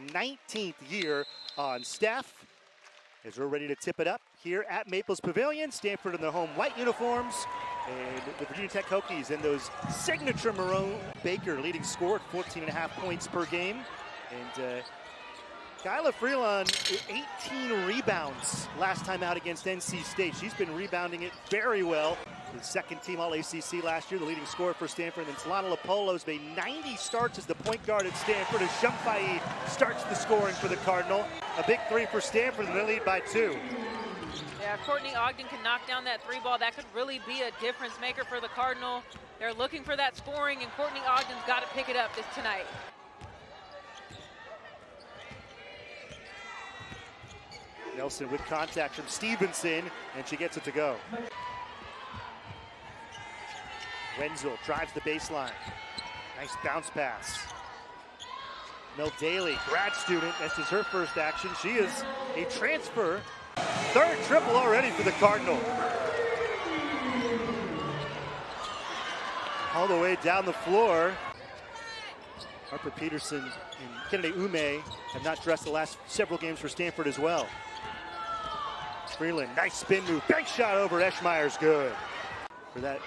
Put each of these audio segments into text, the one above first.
19th year on staff. As we're ready to tip it up here at Maples Pavilion, Stanford in their home white uniforms, and the Virginia Tech Hokies in those signature maroon. Baker leading scorer at 14.5 points per game. And Kyla Freeland, 18 rebounds last time out against NC State. She's been rebounding it very well. The second team All-ACC last year, the leading scorer for Stanford. And then Solana Lapolo's made 90 starts as the point guard at Stanford as Shumpai starts the scoring for the Cardinal. A big three for Stanford, and they lead by 2. Yeah, Courtney Ogden can knock down that 3 ball. That could really be a difference maker for the Cardinal. They're looking for that scoring, and Courtney Ogden's got to pick it up tonight. Nelson with contact from Stevenson, and she gets it to go. Wenzel drives the baseline. Nice bounce pass. Mel Daly, grad student, this is her first action. She is a transfer. Third triple already for the Cardinal. All the way down the floor. Harper Peterson and Kennedy Ume have not dressed the last several games for Stanford as well. Freeland, nice spin move. Bank shot over Eschmeyer's good. For that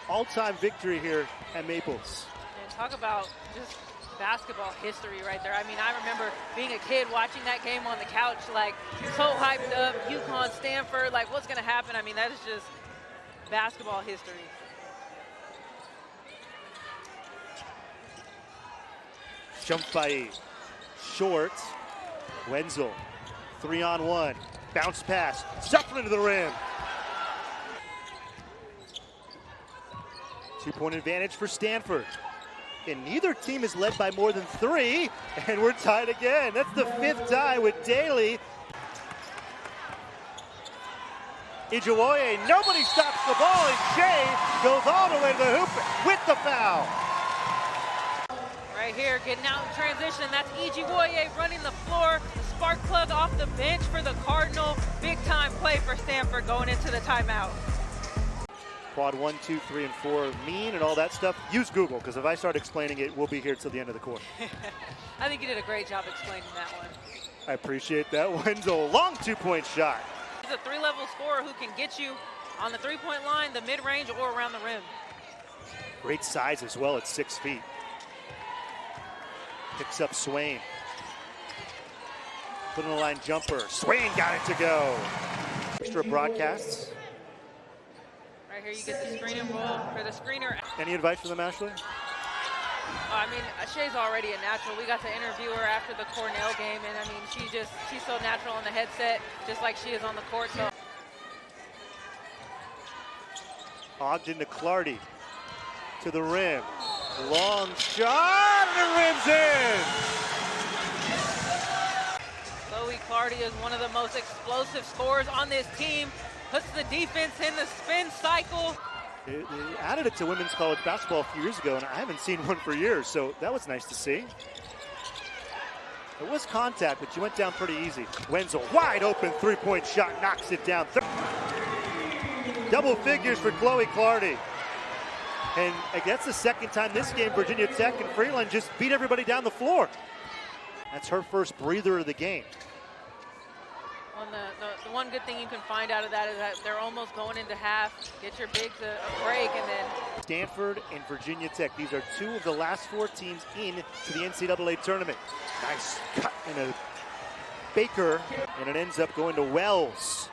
all-time victory here at Maples. And talk about just basketball history right there. I mean, I remember being a kid watching that game on the couch, like so hyped up, UConn, Stanford, like what's gonna happen? I mean, that is just basketball history. Shumpai, short. Wenzel, 3-on-1. Bounce pass, stuffed into the rim. 2-point advantage for Stanford. And neither team is led by more than 3, and we're tied again. That's the 5th tie with Daly. Ijiwoye, nobody stops the ball, and Shea goes all the way to the hoop with the foul. Right here, getting out in transition. That's Ijiwoye running the floor. The spark plug off the bench for the Cardinal. Big time play for Stanford going into the timeout. Quad 1, 2, 3, and 4 mean and all that stuff. Use Google, because if I start explaining it, we'll be here till the end of the quarter. I think you did a great job explaining that one. I appreciate that. Wenzel, long 2-point shot. He's a 3-level scorer who can get you on the 3-point line, the mid-range, or around the rim. Great size as well at 6 feet. Picks up Swain. Put in the line jumper. Swain got it to go. Extra broadcasts. Right here, you get the screen and roll for the screener. Any advice for them, Ashley? I mean, Shea's already a natural. We got to interview her after the Cornell game, and I mean, she's so natural in the headset, just like she is on the court. So. Ogden to Clardy, to the rim. Long shot, and the rim's in! Chloe Clardy is one of the most explosive scorers on this team. Puts the defense in the spin cycle. They added it to women's college basketball a few years ago, and I haven't seen one for years, so that was nice to see. It was contact, but she went down pretty easy. Wenzel, wide open 3-point shot, knocks it down. Double figures for Chloe Clardy. And that's the second time this game Virginia Tech and Freeland just beat everybody down the floor. That's her first breather of the game. Well, the one good thing you can find out of that is that they're almost going into half. Get your bigs a break, and then Stanford and Virginia Tech. These are 2 of the last 4 teams in to the NCAA tournament. Nice cut and a Baker, and it ends up going to Wells.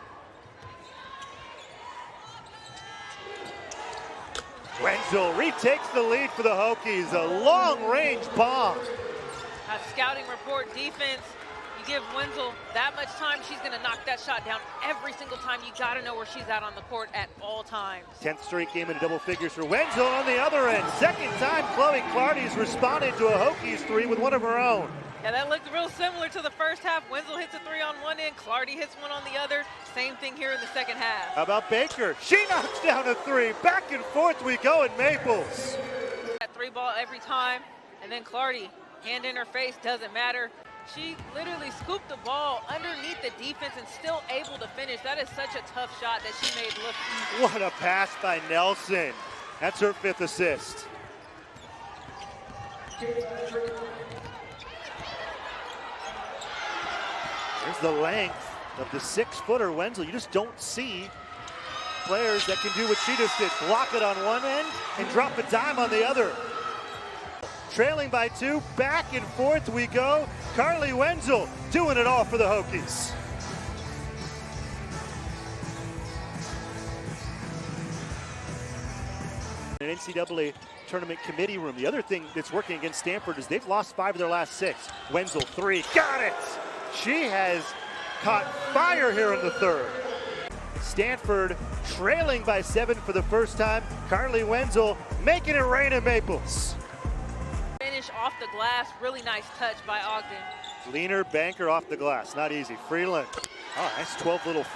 Wenzel retakes the lead for the Hokies. A long-range bomb. A scouting report defense. You give Wenzel that much time, she's going to knock that shot down every single time. You got to know where she's at on the court at all times. 10th straight game in double figures for Wenzel on the other end. Second time Chloe Clardy's responded to a Hokies 3 with one of her own. Yeah, that looked real similar to the first half. Wenzel hits a 3 on one end, Clardy hits one on the other. Same thing here in the second half. How about Baker? She knocks down a 3. Back and forth we go in Maples. That 3 ball every time, and then Clardy, hand in her face, doesn't matter. She literally scooped the ball underneath the defense and still able to finish. That is such a tough shot that she made look easy. What a pass by Nelson. That's her 5th assist. There's the length of the 6-footer Wenzel. You just don't see players that can do what she just did. Block it on one end and drop a dime on the other. Trailing by 2, back and forth we go. Carly Wenzel doing it all for the Hokies. An NCAA tournament committee room. The other thing that's working against Stanford is they've lost 5 of their last 6. Wenzel 3, got it! She has caught fire here in the third. Stanford trailing by 7 for the first time. Carly Wenzel making it rain in Maples. Finish off the glass, really nice touch by Ogden. Leaner banker off the glass, not easy. Freeland, oh, nice 12 little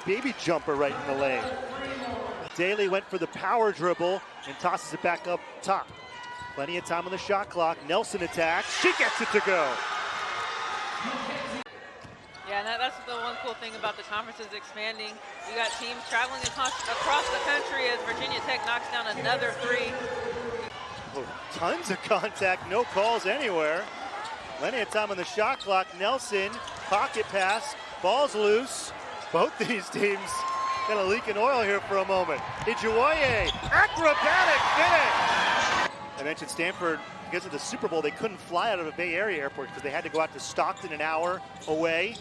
baby jumper right in the lane. Daly went for the power dribble and tosses it back up top. Plenty of time on the shot clock. Nelson attacks, she gets it to go. Yeah, and that's the one cool thing about the conference is expanding. You got teams traveling across the country as Virginia Tech knocks down another 3. Oh, tons of contact, no calls anywhere. Plenty of time on the shot clock. Nelson, pocket pass, ball's loose. Both these teams got a leak in oil here for a moment. Ijuwoye, acrobatic finish. I mentioned Stanford, because of the Super Bowl, they couldn't fly out of a Bay Area airport because they had to go out to Stockton, an hour away.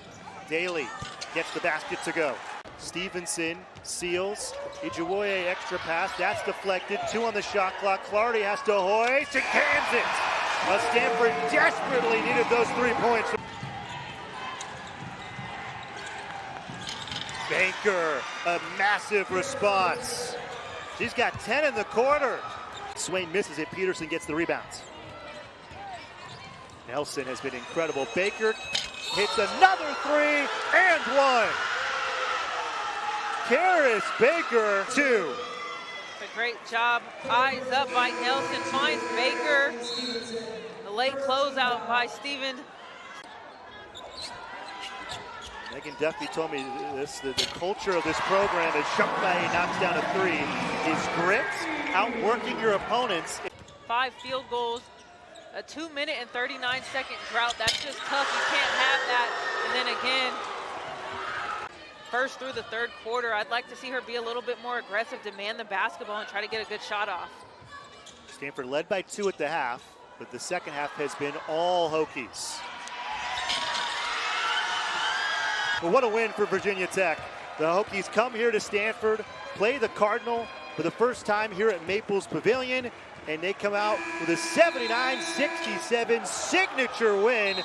Daly gets the basket to go. Stevenson seals. Ijuwoye extra pass. That's deflected. 2 on the shot clock. Clardy has to hoist and cans it. Stanford desperately needed those 3 points. Banker, a massive response. She's got 10 in the quarter. Swain misses it. Peterson gets the rebounds. Nelson has been incredible. Baker hits another 3 and 1. Karis Baker, 2. A great job. Eyes up by Nelson. Finds Baker. The late closeout by Steven. Megan Duffy told me this, the culture of this program as Shumpay knocks down a 3 is grit, outworking your opponents. 5 field goals, a 2-minute and 39-second drought. That's just tough. You can't have that. And then again, first through the third quarter, I'd like to see her be a little bit more aggressive, demand the basketball, and try to get a good shot off. Stanford led by 2 at the half, but the second half has been all Hokies. Well, what a win for Virginia Tech. The Hokies come here to Stanford, play the Cardinal for the first time here at Maples Pavilion, and they come out with a 79-67 signature win.